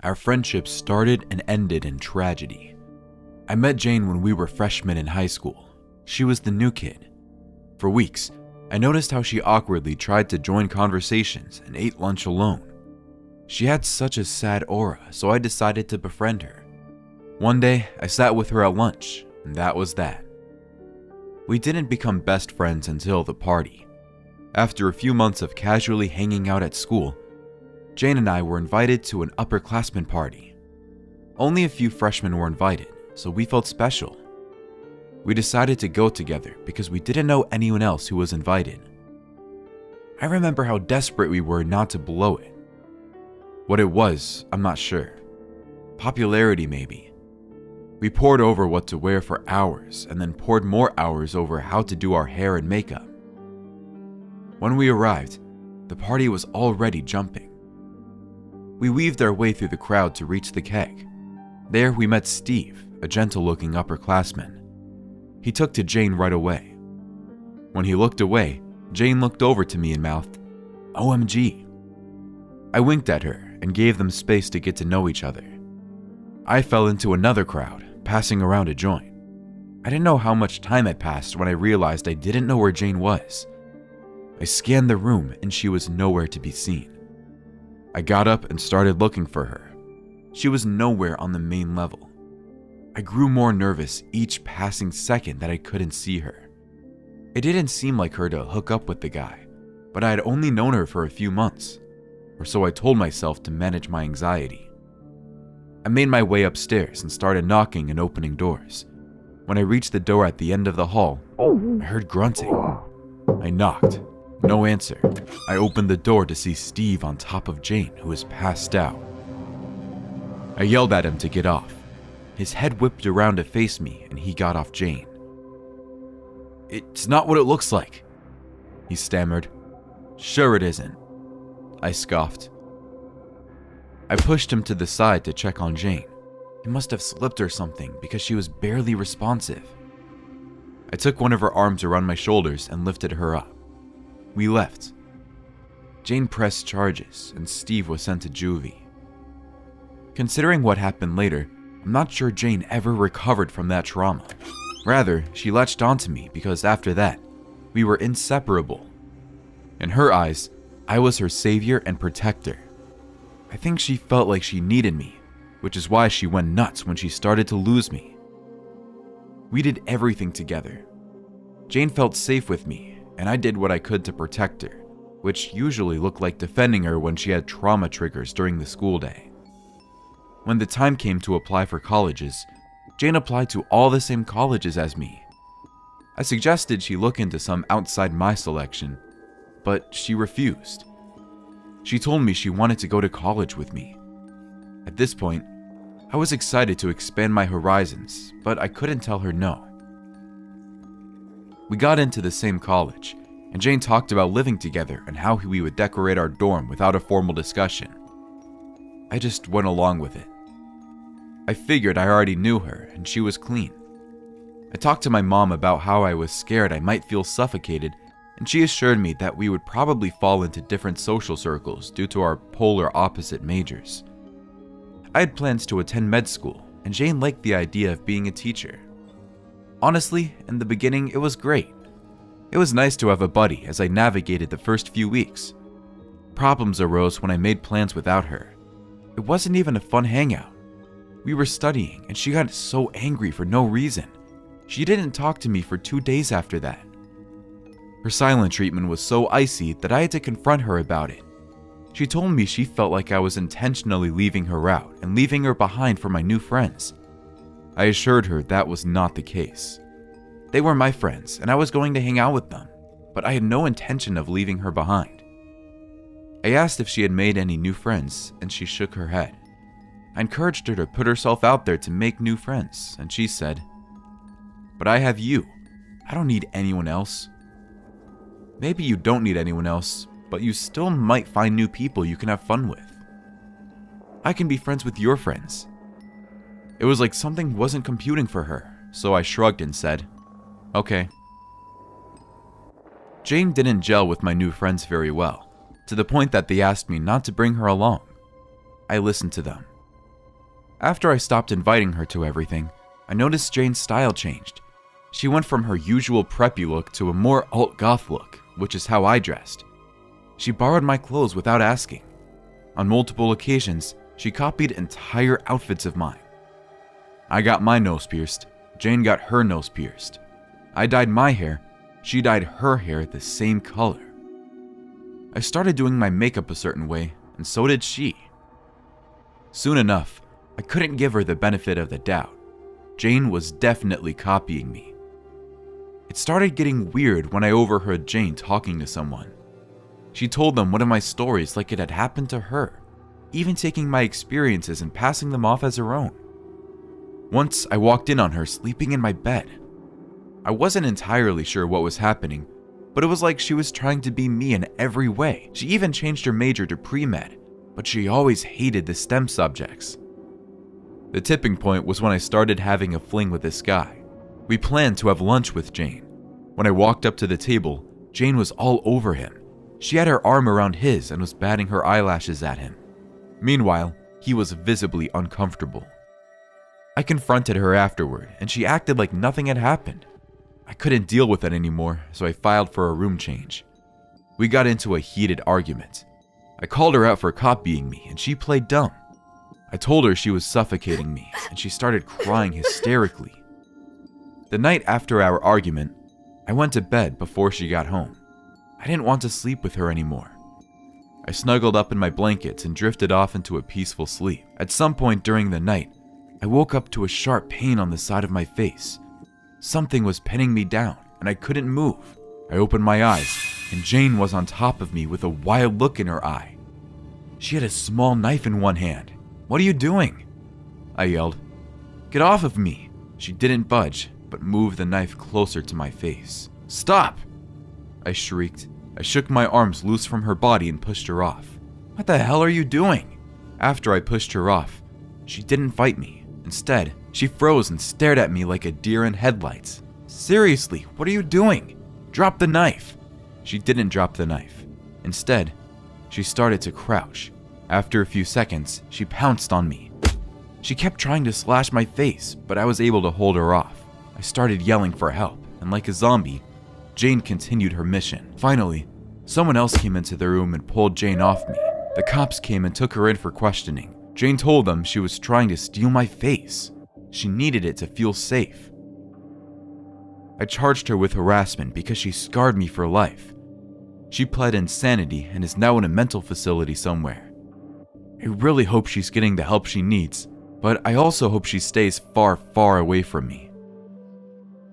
Our friendship started and ended in tragedy. I met Jane when we were freshmen in high school. She was the new kid. For weeks, I noticed how she awkwardly tried to join conversations and ate lunch alone. She had such a sad aura, so I decided to befriend her. One day, I sat with her at lunch, and that was that. We didn't become best friends until the party. After a few months of casually hanging out at school, Jane and I were invited to an upperclassmen party. Only a few freshmen were invited, so we felt special. We decided to go together because we didn't know anyone else who was invited. I remember how desperate we were not to blow it. What it was, I'm not sure. Popularity, maybe. We pored over what to wear for hours and then poured more hours over how to do our hair and makeup. When we arrived, the party was already jumping. We weaved our way through the crowd to reach the keg. There we met Steve, a gentle-looking upperclassman. He took to Jane right away. When he looked away, Jane looked over to me and mouthed, "OMG." I winked at her and gave them space to get to know each other. I fell into another crowd, passing around a joint. I didn't know how much time had passed when I realized I didn't know where Jane was. I scanned the room and she was nowhere to be seen. I got up and started looking for her. She was nowhere on the main level. I grew more nervous each passing second that I couldn't see her. It didn't seem like her to hook up with the guy, but I had only known her for a few months, or so I told myself to manage my anxiety. I made my way upstairs and started knocking and opening doors. When I reached the door at the end of the hall, I heard grunting. I knocked. No answer. I opened the door to see Steve on top of Jane, who was passed out. I yelled at him to get off. His head whipped around to face me, and he got off Jane. "It's not what it looks like," he stammered. "Sure it isn't," I scoffed. I pushed him to the side to check on Jane. He must have slipped or something because she was barely responsive. I took one of her arms around my shoulders and lifted her up. We left. Jane pressed charges, and Steve was sent to juvie. Considering what happened later, I'm not sure Jane ever recovered from that trauma. Rather, she latched onto me because after that, we were inseparable. In her eyes, I was her savior and protector. I think she felt like she needed me, which is why she went nuts when she started to lose me. We did everything together. Jane felt safe with me, and I did what I could to protect her, which usually looked like defending her when she had trauma triggers during the school day. When the time came to apply for colleges, Jane applied to all the same colleges as me. I suggested she look into some outside my selection, but she refused. She told me she wanted to go to college with me. At this point, I was excited to expand my horizons, but I couldn't tell her no. We got into the same college, and Jane talked about living together and how we would decorate our dorm without a formal discussion. I just went along with it. I figured I already knew her, and she was clean. I talked to my mom about how I was scared I might feel suffocated, and she assured me that we would probably fall into different social circles due to our polar opposite majors. I had plans to attend med school, and Jane liked the idea of being a teacher. Honestly, in the beginning, it was great. It was nice to have a buddy as I navigated the first few weeks. Problems arose when I made plans without her. It wasn't even a fun hangout. We were studying, and she got so angry for no reason. She didn't talk to me for 2 days after that. Her silent treatment was so icy that I had to confront her about it. She told me she felt like I was intentionally leaving her out and leaving her behind for my new friends. I assured her that was not the case. They were my friends, and I was going to hang out with them, but I had no intention of leaving her behind. I asked if she had made any new friends, and she shook her head. I encouraged her to put herself out there to make new friends, and she said, "But I have you. I don't need anyone else." Maybe you don't need anyone else, but you still might find new people you can have fun with. I can be friends with your friends. It was like something wasn't computing for her, so I shrugged and said, "Okay." Jane didn't gel with my new friends very well, to the point that they asked me not to bring her along. I listened to them. After I stopped inviting her to everything, I noticed Jane's style changed. She went from her usual preppy look to a more alt-goth look, which is how I dressed. She borrowed my clothes without asking. On multiple occasions, she copied entire outfits of mine. I got my nose pierced, Jane got her nose pierced. I dyed my hair, she dyed her hair the same color. I started doing my makeup a certain way, and so did she. Soon enough, I couldn't give her the benefit of the doubt. Jane was definitely copying me. It started getting weird when I overheard Jane talking to someone. She told them one of my stories like it had happened to her, even taking my experiences and passing them off as her own. Once I walked in on her sleeping in my bed. I wasn't entirely sure what was happening, but it was like she was trying to be me in every way. She even changed her major to pre-med, but she always hated the STEM subjects. The tipping point was when I started having a fling with this guy. We planned to have lunch with Jane. When I walked up to the table, Jane was all over him. She had her arm around his and was batting her eyelashes at him. Meanwhile, he was visibly uncomfortable. I confronted her afterward, and she acted like nothing had happened. I couldn't deal with it anymore, so I filed for a room change. We got into a heated argument. I called her out for copying me, and she played dumb. I told her she was suffocating me, and she started crying hysterically. The night after our argument, I went to bed before she got home. I didn't want to sleep with her anymore. I snuggled up in my blankets and drifted off into a peaceful sleep. At some point during the night, I woke up to a sharp pain on the side of my face. Something was pinning me down, and I couldn't move. I opened my eyes, and Jane was on top of me with a wild look in her eye. She had a small knife in one hand. "What are you doing?" I yelled. "Get off of me!" She didn't budge, but moved the knife closer to my face. "Stop!" I shrieked. I shook my arms loose from her body and pushed her off. "What the hell are you doing?" After I pushed her off, she didn't fight me. Instead, she froze and stared at me like a deer in headlights. "Seriously, what are you doing? Drop the knife!" She didn't drop the knife. Instead, she started to crouch. After a few seconds, she pounced on me. She kept trying to slash my face, but I was able to hold her off. I started yelling for help, and like a zombie, Jane continued her mission. Finally, someone else came into the room and pulled Jane off me. The cops came and took her in for questioning. Jane told them she was trying to steal my face. She needed it to feel safe. I charged her with harassment because she scarred me for life. She pled insanity and is now in a mental facility somewhere. I really hope she's getting the help she needs, but I also hope she stays far, far away from me.